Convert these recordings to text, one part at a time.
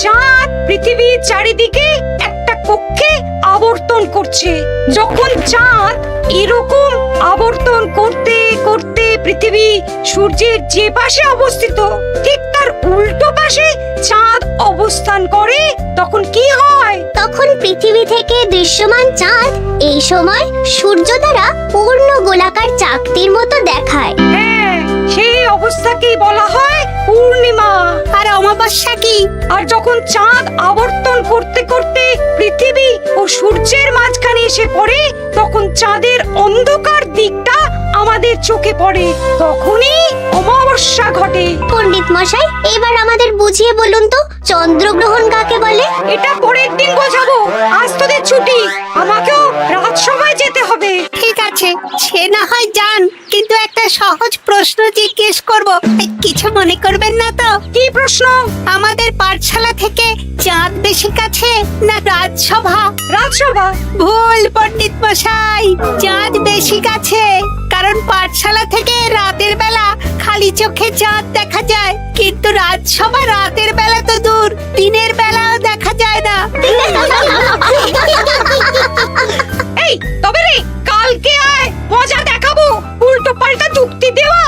চাঁদ পৃথিবীর চারিদিকে একটা কক্ষে আবর্তন করছে। যখন চাঁদ এরকম আবর্তন করতে করতে পৃথিবী সূর্যের যে পাশে অবস্থিত ঠিক তার উল্টো পাশে চাঁদ অবস্থান করে, তখন কি হয়? তখন পৃথিবী থেকে দৃশ্যমান চাঁদ এই সময় সূর্য দ্বারা পূর্ণ গোলাকার চাকতির মতো দেখায়। হ্যাঁ, সেই অবস্থাকেই বলা হয় পূর্ণিমা। আর অমাবস্যা কি? আর যখন চাঁদ আবর্তন করতে করতে পৃথিবী ও সূর্যের মাঝখানে এসে পড়ে, তখন চাঁদের অন্ধকার দিকটা আমাদের চোখে পড়ে, তখনই অমাবস্যা ঘটে। পণ্ডিত মশাই, এবার আমাদের বুঝিয়ে বলুন তো চন্দ্রগ্রহণ কাকে বলে? এটা পরের দিন বোঝাবো, আজ তোদের ছুটি, আমাকেও রাজসভায় যেতে হবে। ঠিক আছে, সে না হয় যান, কিন্তু একটা সহজ প্রশ্ন জিজ্ঞেস করব, কিছু মনে করবেন না তো? কি প্রশ্ন? আমাদের পাঠশালা থেকে চাঁদ বেশি কাছে না রাজসভা? রাজসভা। ভুল পণ্ডিত মশাই, চাঁদ বেশি কাছে, কারণ পাঠশালা থেকে রাতের বেলা খালি চোখে চাঁদ দেখা যায়, কিন্তু রাজসভা রাতের বেলা তো দূর, দিনের বেলাও দেখা যায় না। এই তবে রে, কালকে আয়, মজা দেখাবো, উল্টো পাল্টা যুক্তি দেওয়া।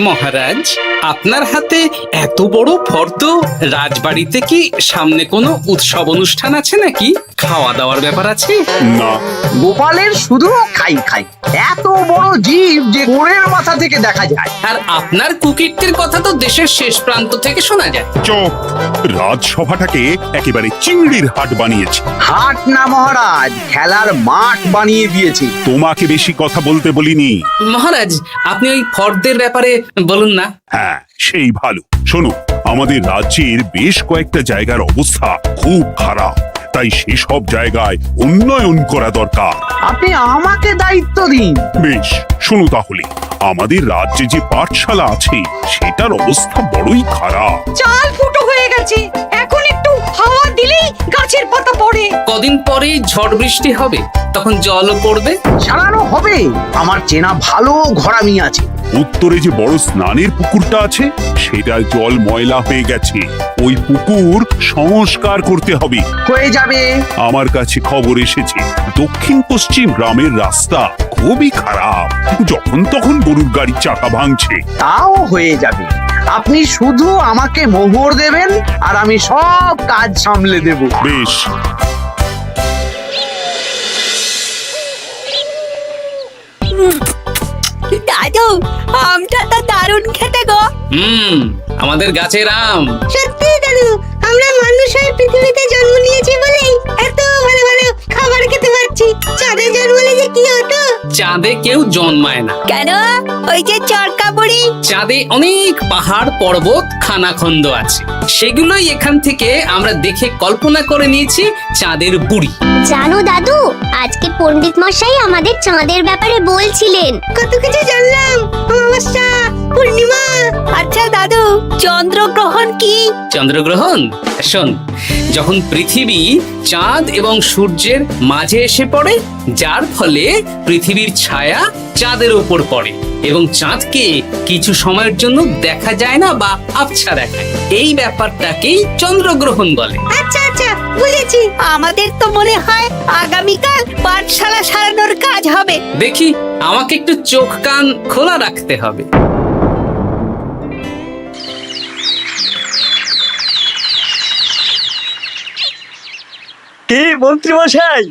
মহারাজ, আপনার হাতে এত বড় ফর্দ, রাজবাড়িতে কি সামনে কোনো উৎসব অনুষ্ঠান আছে নাকি? খাওয়া দাওয়ার ব্যাপার আছে? না, গোপালের শুধু খাই খাই, এত বড় জীব যে গোড়ের মাথা থেকে দেখা যায়। আর আপনার কুকীর্তির কথা তো দেশের শেষ প্রান্ত থেকে শোনা যায়। চুপ! রাজসভাটাকে একেবারে চিংড়ির হাট বানিয়েছে। হাট না মহারাজ, খেলার মাঠ বানিয়ে দিয়েছে। তোমাকে বেশি কথা বলতে বলিনি। মহারাজ, আপনি ওই ফর্দের ব্যাপারে বলুন না। হ্যাঁ, সেই ভালো। শোনো, আমাদের রাজ্যের বেশ কয়েকটা জায়গার অবস্থা খুব খারাপ, তাই সেসব জায়গায় উন্নয়ন করা দরকার। আপনি আমাকে দায়িত্ব দিন। বেশ, শোনো তাহলে, আমাদের রাজ্যে যে পাঠশালা আছে সেটার অবস্থা বড়ই খারাপ। চাল ফুটো হয়ে গেছে, এখন একটু হাওয়া দিলেই গাছের পাতা পড়ে। কদিন পরেই ঝড় বৃষ্টি হবে, তখন জলও পড়বে। সারানো হবে, আমার চেনা ভালো ঘরামি আছে। উত্তরে যে বড় স্নানের পুকুরটা আছে সেটার জল ময়লা হয়ে গেছে, ওই পুকুর সংস্কার করতে হবে। হয়ে যাবে। আমার কাছে খবর এসেছে দক্ষিণ পশ্চিম গ্রামের রাস্তা খুবই খারাপ, যখন তখন গরুর গাড়ির চাকা ভাঙছে। তাও হয়ে যাবে, আপনি শুধু আমাকে মোহর দেবেন আর আমি সব কাজ সামলে দেব। বেশ, দাদু, আমটা তো দারুণ খেতে গো। আমাদের গাছের আম। সত্যি দাদু, আমরা মানুষ হয়ে পৃথিবীতে জন্ম নিয়েছি বলেই এত ভালো ভালো খাবার খেতে পারছি। চাঁদে জন্মলে যে কি হতো? চাঁদে কেউ জন্মায় না। কেন? ওই যে চরকা বুড়ি। চাঁদে অনেক পাহাড় পর্বত খানাখন্দ আছে, সেগুলোই এখান থেকে আমরা দেখে কল্পনা করে নিয়েছি চাঁদের বুড়ি। জানো দাদু, আজকে পণ্ডিত মশাই আমাদের চাঁদের ব্যাপারে বলছিলেন। কত কিছু জানলাম। অমাবস্যা, পূর্ণিমা। আচ্ছা দাদু, চন্দ্রগ্রহণ কি? চন্দ্রগ্রহণ? শোন, যখন পৃথিবী চাঁদ এবং সূর্যের মাঝে এসে পড়ে, যার ফলে পৃথিবীর ছায়া চাঁদের উপর পড়ে এবং চাঁদকে কিছু সময়ের জন্য দেখা যায় না বা আবছা দেখায়, এই ব্যাপারটাকেই চন্দ্রগ্রহণ বলে। আচ্ছা আচ্ছা, বুঝেছি। আমাদের তো মনে হয় আগামীকাল পাঠশালা সারানোর কাজ হবে। দেখি, আমাকে একটু চোখ কান খোলা রাখতে হবে। কি মন্ত্রী মশাই,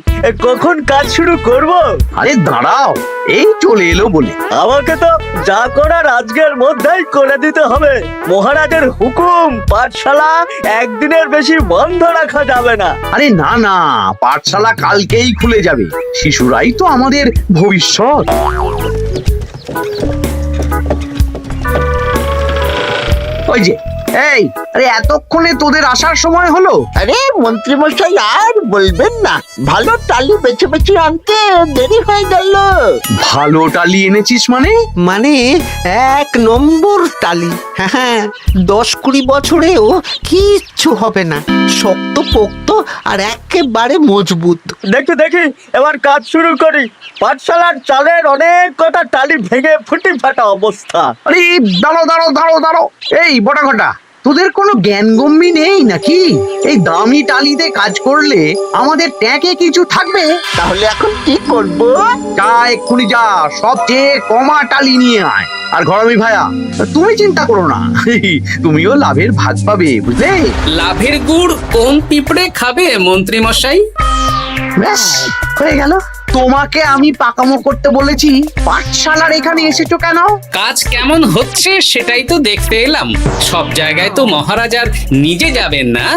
কখন কাজ শুরু করব? আরে দাঁড়াও, এই চলে এলো বলে। আমাকে তো যা করার আজকের মধ্যেই করে দিতে হবে। মহারাজের হুকুম, পাঠশালা একদিনের বেশি বন্ধ রাখা যাবে না। আরে না না, পাঠশালা কালকেই খুলে যাবে, শিশুরাই তো আমাদের ভবিষ্যৎ। ওই যে এই, আরে এতক্ষণে তোদের আসার সময় হলো? আরে মন্ত্রী মশাই আর বলবেন না, ভালো টালি বেছে বেছে আনতে দেরি হয়ে গেল। ভালো টালি এনেছিস মানে? মানে 1 নম্বর টালি। হ্যাঁ, 10-20 বছরেও কিচ্ছু হবে না, শক্ত পোক্ত আর একেবারে মজবুত। দেখি দেখি এবার কাজ শুরু করি। পাঠশালার চালের অনেক কটা টালি ভেঙে ফুটি ফাটা অবস্থা। আরে দাঁড়ো দাঁড়ো দাঁড়ো দাঁড়ো, এই বটা ঘটা, তোদের কোনো জ্ঞান গম্যি নেই নাকি? এই দামি টালিতে কাজ করলে আমাদের ট্যাঁকে কিছু থাকবে? তাহলে এখন কি করব? যা এক্ষুনি যা, সবচেয়ে কমা টালি নিয়ে আয়। আর ঘরামি ভাইয়া, তুমি চিন্তা করো না, তুমিও লাভের ভাগ পাবে, বুঝলে? লাভের গুড় কোন পিঁপড়ে খাবে মন্ত্রী মশাই? ব্যাস হয়ে গেল। তোমাকে আমি পাকামো করতে বলেছি, পাঠশালার এখানে এসেছো কেন? কাজ কেমন হচ্ছে সেটাই তো দেখতে এলাম। সব জায়গায় তো মহারাজ আর নিজে যাবেন না,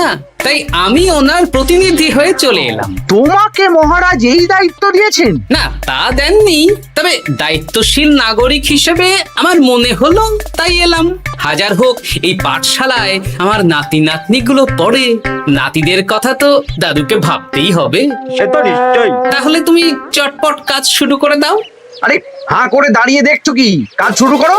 তাই আমি ওনার প্রতিনিধি হয়ে চলে এলাম। তোমাকে মহারাজ এই দায়িত্ব দিয়েছেন? না, তা দেননি, তবে দায়িত্বশীল নাগরিক হিসেবে আমার মনে হলো তাই এলাম। হাজার হোক এই পাঠশালায় আমার নাতি নাতনিগুলো পড়ে, নাতিদের কথা তো দাদুকে ভাবতেই হবে। সে তো নিশ্চয়ই। তাহলে তুমি চটপট কাজ শুরু করে দাও। আরে হাঁ করে দাঁড়িয়ে দেখছো কি? কাজ শুরু করো।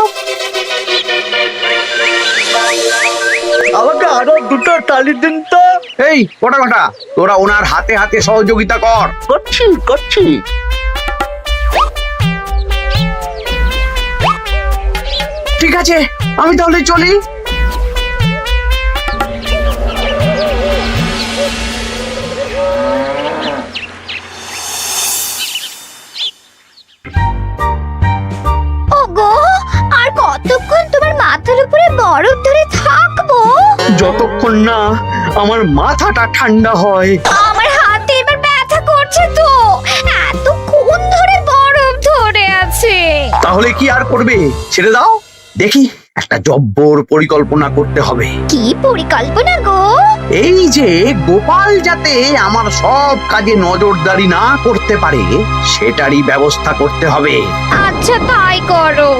আমাকে আরো 2টো টালি দিন তো। এই কটা কটা, তোরা ওনার হাতে হাতে সহযোগিতা কর। করছি করছি। ঠিক আছে, আমি তাহলে চলি। ওগো, আর কতক্ষণ তোমার মাথার উপরে বরফ ধরে থাকবো? যতক্ষণ না আমার মাথাটা ঠান্ডা হয়। আমার হাতে এবার ব্যথা করছে তো, এতক্ষণ ধরে বরফ ধরে আছে। তাহলে কি আর করবে? ছেড়ে দাও, দেখি একটা জব্বর পরিকল্পনা করতে হবে। কি পরিকল্পনা গো? এই যে গোপাল যাতে আমার সব কাজে নজরদারি না করতে পারে, সেটারই ব্যবস্থা করতে হবে। আচ্ছা তাই করো।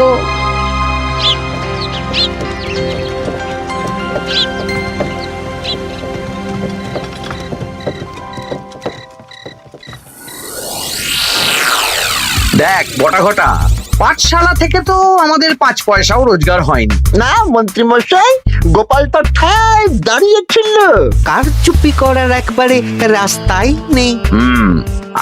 দেখ বটা ঘটা, পাঠশালা থেকে তো আমাদের 5 পয়সাও রোজগার হয়নি। না মন্ত্রী মশাই, গোপাল তো ঠায় দাঁড়িয়েছিল। কারচুপি করার একবারে রাস্তাই নেই।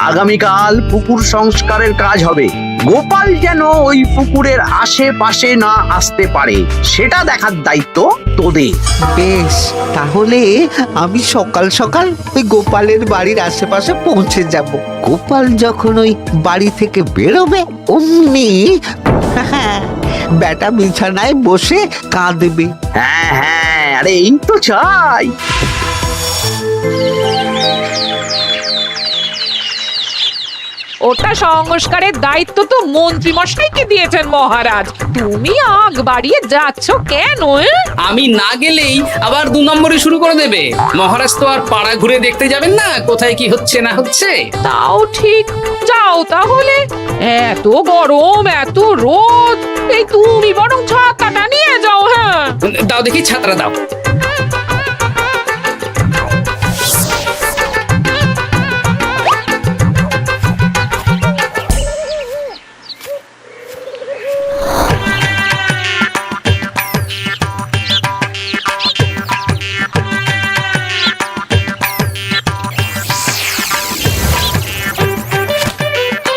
আগামীকাল পুকুর সংস্কারের কাজ হবে। গোপাল যেন ওই পুকুরের আশেপাশে না আসতে পারে, সেটা দেখার দায়িত্ব তোদের। বেশ, তাহলে আমি সকাল সকাল ওই গোপালের বাড়ির আশেপাশে পৌঁছে যাব। গোপাল যখন ওই বাড়ি থেকে বেরোবে অমনি বেটা বিছানায় বসে কাঁদবে। হ্যাঁ হ্যাঁ, আরে এই তো চাই। ওটা সংস্কারের দায়িত্ব তো মন্ত্রী মশাইকে দিয়েছেন মহারাজ। তুমি আগ বাড়িয়ে যাচ্ছ কেন? আমি না গেলেই আবার 2 নম্বরে শুরু করে দেবে। মহারাজ তো আর পাড়া ঘুরে দেখতে যাবেন না কোথায় কি হচ্ছে না হচ্ছে। তাও ঠিক, যাও তাহলে। এত গরম, এত রোদ, এই তুমি বরং ছাতাটা নিয়ে যাও। হ্যাঁ, দাও দেখি ছাত্রা দাও।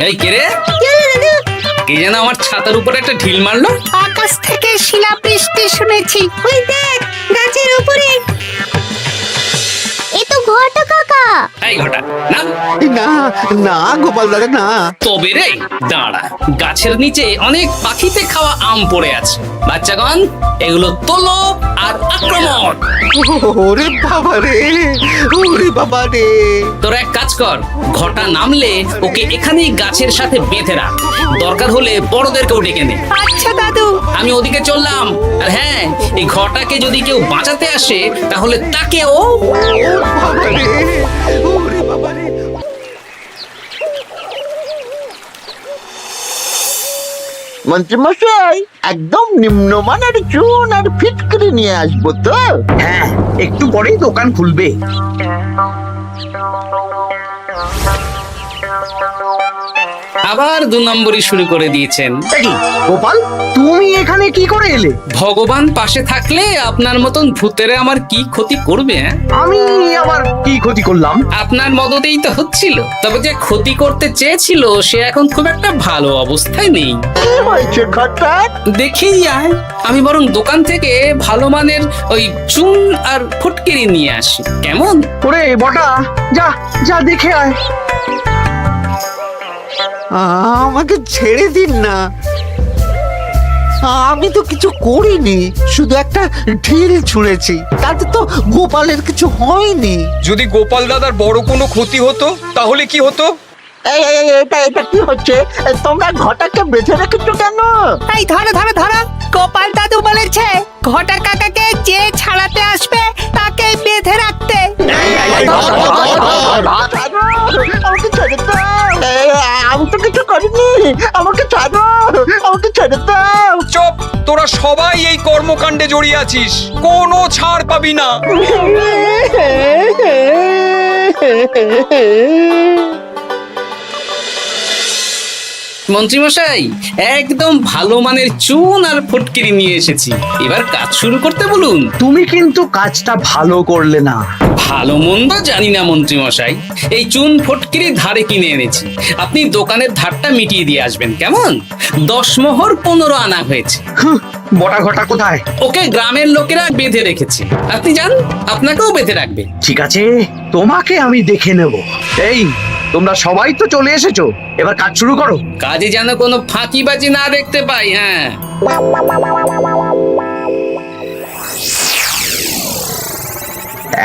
এই কে রে? কে যেন আমার ছাতার উপরে একটা ঢিল মারলো? আকাশ থেকে শিলাবৃষ্টি শুনেছি। ওই দেখ, গাছের উপরে। এ তো ঘটা কাকা। এই ঘটা না, না না গোপাল দাদা না। তবে রে দাঁড়া, গাছের নিচে অনেক পাখিতে খাওয়া আম পড়ে আছে। বাচ্চাগণ, এগুলো তোলো আর আক্রমণ। ওরে বাবা রে, ওরে বাবা রে। তোরা এক কাজ কর, ঘটা নামলে ওকে এখানেই গাছের সাথে বেঁধে রাখ। দরকার হলে বড়দেরকেও ডেকে নে। আচ্ছা দাদু। আমি ওদিকে চললাম। আর হ্যাঁ, এই ঘটাকে যদি কেউ বাঁচাতে আসে তাহলে তাকেও। বাবা রে, ওরে বাবা রে। মন্ত্রীমশাই একদম নিম্নমানের চুন আর ফিটকিরি নিয়ে আসবো তো। হ্যাঁ, একটু পরেই দোকান খুলবে। আবার 2 নম্বরই শুরু করে দিয়েছেন। এ কি, গোপাল তুমি এখানে কি করে এলে? ভগবান পাশে থাকলে আপনার মতন ভূতেরা আমার কি ক্ষতি করবে? হ্যাঁ, আমি আবার কি ক্ষতি করলাম? আপনার মদতেই তো হচ্ছিল। তবে যে ক্ষতি করতে চেয়েছিল সে এখন খুব একটা ভালো অবস্থায় নেই। কি হয়েছে ঘটাৎ? দেখেই আয়, আমি বরং দোকান থেকে ভালো মানের ওই চুন আর ফুটকিরি নিয়ে আসি, কেমন? ওরে বটা, যা যা দেখে আয়। আমাকে ছেড়ে দিন না, আমি তো কিছু করিনি, শুধু একটা ঢিল ছুঁড়েছি, তাতে তো গোপালের কিছু হয়নি। যদি গোপাল দাদার বড় কোনো ক্ষতি হতো তাহলে কি হতো? এটা কি হচ্ছে? তোমরা ঘটাকে বেঁধে রেখেছো কেন? এই ধরো ধরো ধরো, গোপাল দাদু বলেছে ঘটা কাকাকে যে ছাড়াতে আসবে তাকে বেঁধে রাখতে। আমাকে ছেড়ে দাও, আমি তো কিছু করিনি, আমাকে ছাড়ো, আমাকে ছেড়ে দাও। চুপ, তোরা সবাই এই কর্মকাণ্ডে জড়িয়ে আছিস, কোনো ছাড় পাবি না। মন্ত্রীমশাই, একদম ভালো মানের চুন আর ফুটকিরি নিয়ে এসেছি, এবার কাজ শুরু করতে বলুন। তুমি কিন্তু কাজটা ভালো করলে না। ভালো মন্দ জানি না মন্ত্রীমশাই, এই চুন ফটকিরি ধারে কিনে এনেছি, আপনি দোকানের ধারটা মিটিয়ে দিয়ে আসবেন, কেমন? 10 মোহর 15 আনা হয়েছে। হুঁ, বটা ঘটা কোথায়? ওকে গ্রামের লোকেরা বেঁধে রেখেছে, আপনি যান, আপনাকেও বেঁধে রাখবে। ঠিক আছে, তোমাকে আমি দেখে নেব। এই, তোমরা সবাই তো চলে এসেছো, এবার কাজ শুরু করো। কাজে যেন কোনো ফাঁকিবাজি না দেখতে পাই। হ্যাঁ,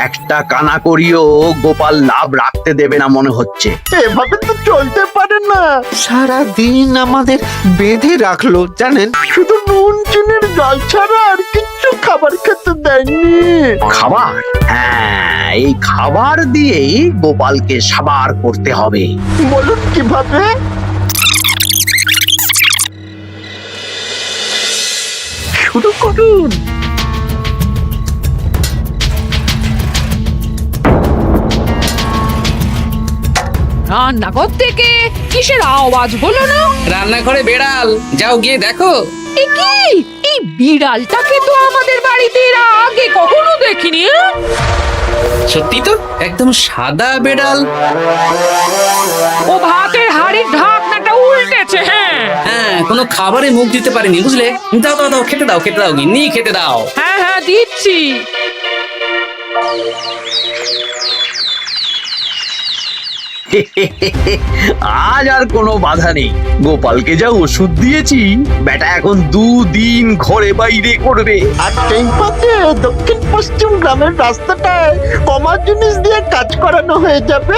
একটা কানা করিও গোপাল লাভ রাখতে দেবে না মনে হচ্ছে। এভাবে তো চলতে পারে না। সারা দিন আমাদের বেঁধে রাখলো জানেন। শুধু নুন চিনির জল ছাড়া আর কিচ্ছু খাবার খেতে দেয়নি। খাবার? হ্যাঁ, এই খাবার দিয়েই গোপালকে সাবার করতে হবে। বলুন কিভাবে? শুরু করুন। রান্নাঘর থেকে কিসের আওয়াজ হলো না? রান্নাঘরে বেড়াল, যাও গিয়ে দেখো। এ কি, এই বিড়ালটাকে তো আমাদের বাড়িতে এর আগে কখনো দেখিনি। সত্যি তো, একদম সাদা বেড়াল। ও ভাতের হাড়ির ঢাকনাটা উল্টেছে। হ্যাঁ হ্যাঁ, কোনো খাবারে মুখ দিতে পারেনি, বুঝলে? দাও দাও দাও, খেতে দাও, খেতে দাও, গিন্নি খেতে দাও। হ্যাঁ হ্যাঁ, দিচ্ছি। আজ আর কোনো বাধা নেই। গোপালকে যা ওষুধ দিয়েছি, বেটা এখন 2 দিন ঘরে বাইরে করবে। আর সেই পথে দক্ষিণ পশ্চিম গ্রামের রাস্তাটায় কমা জিনিস দিয়ে কাজ করানো হয়ে যাবে।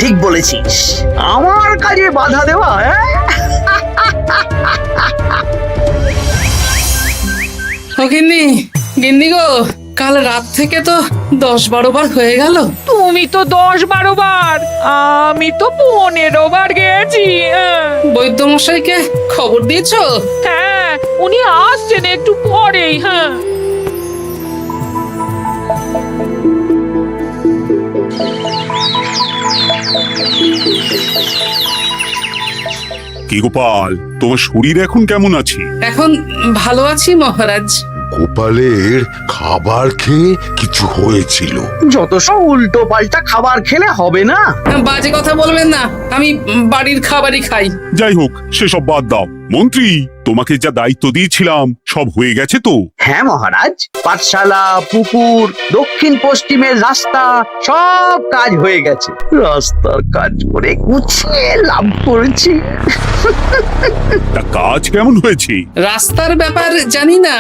ঠিক বলেছিস, আমার কাজে বাধা দেওয়া। ও গিন্নি, গিন্নি গো, কাল রাত থেকে তো 10-12 বার হয়ে গেল। তুমি তো 10-12 বার, আমি তো 15 বার গেছি। বৈদ্য মশাইকে খবর দিয়েছো? হ্যাঁ, উনি আসছেন একটু পরেই। হ্যাঁ, কি গোপাল, তোমার শরীর এখন কেমন আছে? এখন ভালো আছি মহারাজ। গোপালের খাবার খেয়ে কিছু হয়েছিল? যত সব উল্টো পাল্টা খাবার খেলে হবে না। বাজে কথা বলবেন না, আমি বাড়ির খাবারই খাই। যাই হোক, সেসব বাদ দাও। মন্ত্রী, তোমাকে যা দায়িত্ব দিয়েছিলাম সব হয়ে গেছে তো? হ্যাঁ মহারাজ, পাঠশালা, পুকুর, দক্ষিণ পশ্চিমের রাস্তা, সব কাজ হয়ে গেছে। রাস্তার কাজ করে গুছিয়ে লাভ করেছি। তা কাজ কেমন হয়েছে? রাস্তার ব্যাপার জানি না,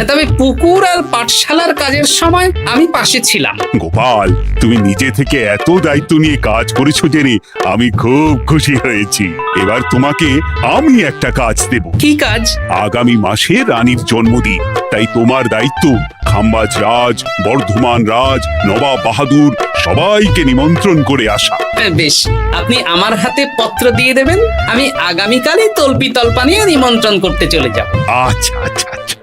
তবে পুকুর আর পাঠশালার কাজের সময় আমি পাশে ছিলাম। গোপাল, তুমি নিজে থেকে এত দায়িত্ব নিয়ে কাজ করেছো জেনে আমি খুব খুশি হয়েছি। এবার তোমাকে আমি একটা কাজ দেব। কি কাজ? আগামী মাসে রানীর জন্মদিন, তাই তোমার দায়িত্ব খাম্বাজ রাজ, বর্ধমান রাজ, নবাব বাহাদুর সবাইকে নিমন্ত্রণ করে আসা। বেশ, আপনি আমার হাতে পত্র দিয়ে দেবেন, আমি আগামীকালই তল্পি তল্পা নিয়ে নিমন্ত্রণ করতে চলে যাব। আচ্ছা আচ্ছা আচ্ছা।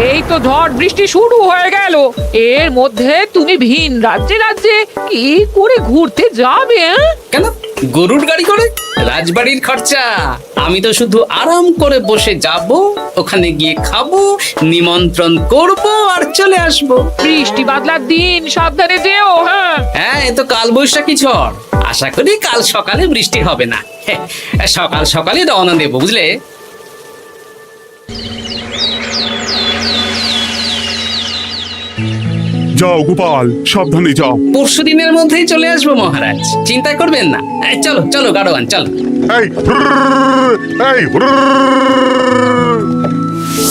এই তো ঝড় বৃষ্টি শুরু হয়ে গেল, এর মধ্যে তুমি ভিন রাজ্যে রাজ্যে কি করে ঘুরতে যাবে? কেন, গরুর গাড়ি করে? রাজবাড়ির খরচা। আমি তো শুধু আরাম করে বসে যাব, ওখানে গিয়ে খাবো, নিমন্ত্রণ করব আর চলে আসব। বৃষ্টি বাদলার দিন, সাবধানে যেও। হ্যাঁ হ্যাঁ, এ তো কাল বৈশাখী ঝড়, আশা করি কাল সকালে বৃষ্টি হবে না। সকাল সকালে রওনা দেবো, বুঝলে? যাও গোপাল, সাবধানে যাও। পরশু দিনের মধ্যেই চলে আসবো মহারাজ, চিন্তা করবেন না। চলো চলো গাড়োয়ান, চলো।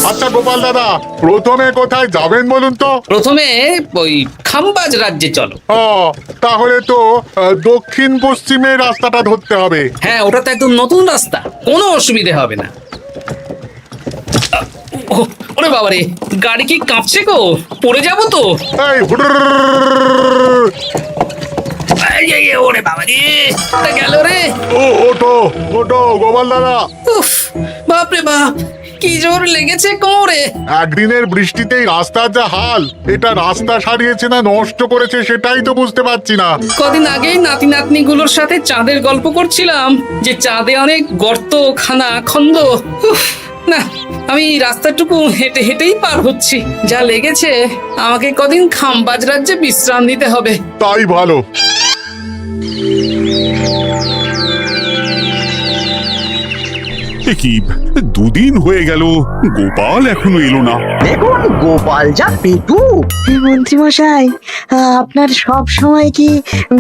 আচ্ছা গোপাল দাদা, প্রথমে কোথায় যাবেন বলুন তো? প্রথমে ওই খাম্বাজ রাজ্যে চলো। তাহলে তো দক্ষিণ পশ্চিমে রাস্তাটা ধরতে হবে। হ্যাঁ, ওটা তো একদম নতুন রাস্তা, কোনো অসুবিধে হবে না। ওরে বাবারে, গাড়ি কি কাঁপছে গো, পড়ে যাবো তো। ওরে বাবারে, গেল রে। ওটো ওটো গোপাল দাদা। উফ, বাপরে বাপ, কি জোর লেগেছে কোমরে। একদিনের বৃষ্টিতেই রাস্তার যা হাল, এটা রাস্তা সারিয়েছে না নষ্ট করেছে সেটাই তো বুঝতে পারছি না। কদিন আগেই নাতি নাতনি গুলোর সাথে চাঁদের গল্প করছিলাম, যে চাঁদে অনেক গর্ত, খানা, খন্দ। উফ, না, আমি রাস্তাটুকু হেঁটে হেঁটেই পার হচ্ছি। যা লেগেছে, আমাকে কদিন খাম্বাজ রাজ্যে বিশ্রাম নিতে হবে। তাই ভালো। কি দুদিন হয়ে গেল, গোপাল এখনো এলো না। দেখুন গোপাল যা পেটু। মন্ত্রী মশাই, আপনার সব সময় কি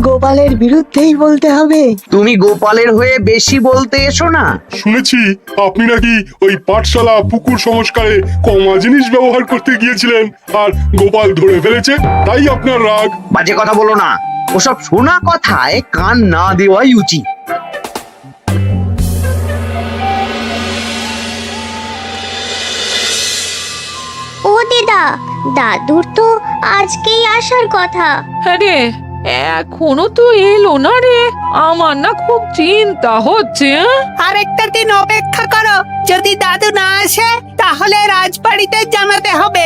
গোপালের বিরুদ্ধেই বলতে হবে? তুমি গোপালের হয়ে বেশি বলতে এসো না। শুনেছি আপনি নাকি ওই পাঠশালা পুকুর সংস্কারে কমা জিনিস ব্যবহার করতে গিয়েছিলেন, আর গোপাল ধরে ফেলেছে, তাই আপনার রাগ। বাজে কথা বলো না, ওসব শোনা কথায় কান না দেওয়াই উচিত। ও দিদা, দাদুর তো আজকেই আসার কথা। আরে এখনো তো এলো না রে, আমার না খুব চিন্তা হচ্ছে। আরেকটা দিন অপেক্ষা করো, যদি দাদু না আসে তাহলে রাজবাড়িতে জানাতে হবে।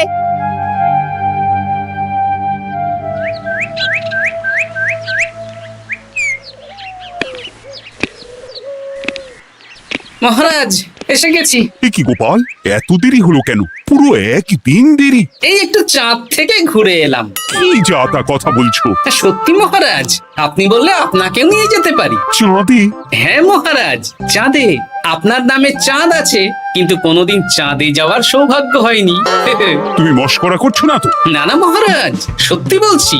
মহারাজ, এসে গেছি। কি গোপাল, এত দেরি হলো কেন? পুরো একদিন দেরি। এই একটু চাঁদ থেকে ঘুরে এলাম। কি যা তা কথা বলছো? সত্যি মহারাজ, আপনি বললে আপনাকেও নিয়ে যেতে পারি। চাঁদে? হ্যাঁ মহারাজ, চাঁদে। আপনার নামে চাঁদ আছে, কিন্তু কোনোদিন চাঁদে যাওয়ার সৌভাগ্য হয়নি। তুমি মস্করা করছো না তো? না না মহারাজ, সত্যি বলছি,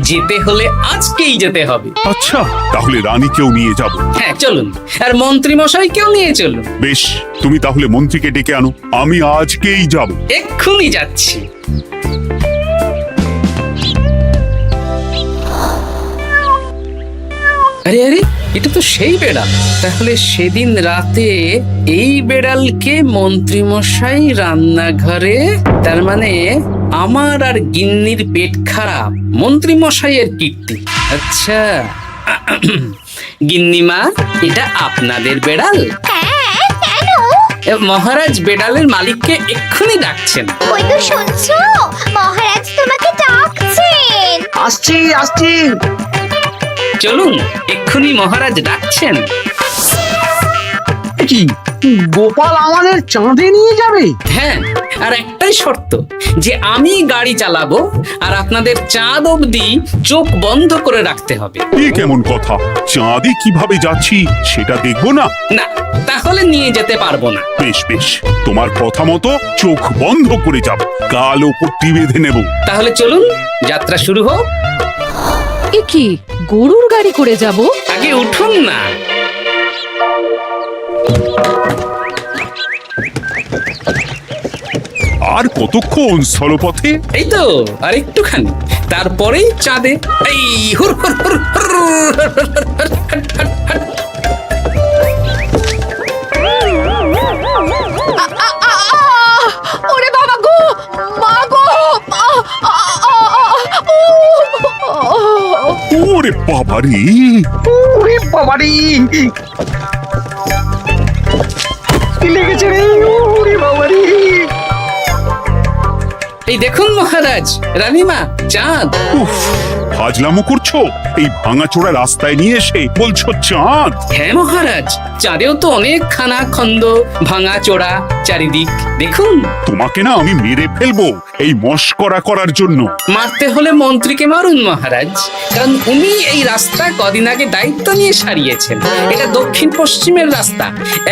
যেতে হলে আজকেই যেতে হবে। আচ্ছা, তাহলে রানীকেও নিয়ে যাব। হ্যাঁ চলুন, আর মন্ত্রী মশাইকেও নিয়ে চলুন। বেশ, তুমি তাহলে মন্ত্রীকে ডেকে আনো, আমি আজকেই যাব। এক্ষুনি যাচ্ছি। আরে আরে, এটা তো সেই বেড়াল। তাহলে সেদিন রাতে এই বেড়ালকে মন্ত্রী মশাই রান্নাঘরে, তার মানে আমার আর গিন্নির পেট খারাপ, মন্ত্রী মশাইয়ের কীর্তি। আচ্ছা, গিন্নিমা, এটা আপনাদের বেড়াল? মহারাজ বেড়ালের মালিককে এক্ষুনি ডাকছেন। ওই তো শুনছো, মহারাজ তোমাকে ডাকছেন। আসছি আসছি। চলুন, এক্ষুনি মহারাজ ডাকছেন। কি গোপাল আমাদের চাঁদে নিয়ে যাবে? হ্যাঁ, আর একটাই শর্ত, যে আমি গাড়ি চালাবো আর আপনাদের চাঁদ অবধি চোখ বন্ধ করে রাখতে হবে। এ কেমন কথা? চাঁদে কিভাবে যাচ্ছি সেটা দেখবো না? না, তাহলে নিয়ে যেতে পারবো না। বেশ বেশ, তোমার কথা মতো চোখ বন্ধ করে যাব, কালো পট্টি বেঁধে নেব। তাহলে চলুন, যাত্রা শুরু হোক। এ কি, গরুর গাড়ি করে যাব? আগে উঠুন না। আর কতক্ষণ স্থলপথে? এই তো আর একটুখানি, তারপরেই চাঁদে। এই হুর হুর হুর হুর হুর হুর হুর হুর হুর হুর। ওরে বাবারে, ওরে বাবারি, কি লেগেছে রে? ওরে বাবারি, এই দেখুন মহারাজ, রানীমা, চাঁদ। উফ, ফাজলামো করছো? এই ভাঙাচোরা রাস্তায় নিয়ে এসে বলছো চাঁদ? হ্যাঁ মহারাজ, চাঁদেও তো অনেক খানা খন্দ, ভাঙা চোরা চারিদিক। দেখুন, তোমাকে না আমি মেরে ফেলবো এই মস্করা করার জন্য। মারতে হলে মন্ত্রীকে মারুন মহারাজ, কারণ উনি এই রাস্তা কদিন আগে দায়িত্ব নিয়ে সারিয়েছেন। এটা দক্ষিণ পশ্চিমের রাস্তা,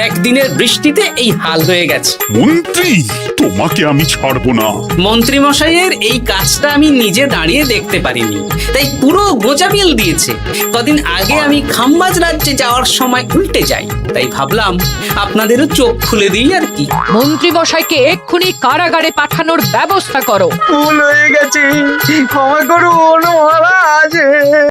একদিনের বৃষ্টিতে এই হাল হয়ে গেছে। মন্ত্রী, তোমাকে আমি ছাড়বো না। মন্ত্রী মশাইয়ের এই কাজটা আমি নিজে দাঁড়িয়ে দেখতে পারিনি, তাই পুরো গোজামিল দিয়েছে। কদিন আগে আমি খাম্বাজ রাজ্যে যাওয়ার সময় উল্টে যাই, তাই ভাবলাম আপনাদেরও চোখ খুলে দিই আর কি। মন্ত্রী মশাইকে এক্ষুনি কারাগারে পাঠানোর ব্যবস্থা করো। ভুল হয়ে গেছে, ক্ষমা করুন মহারাজ।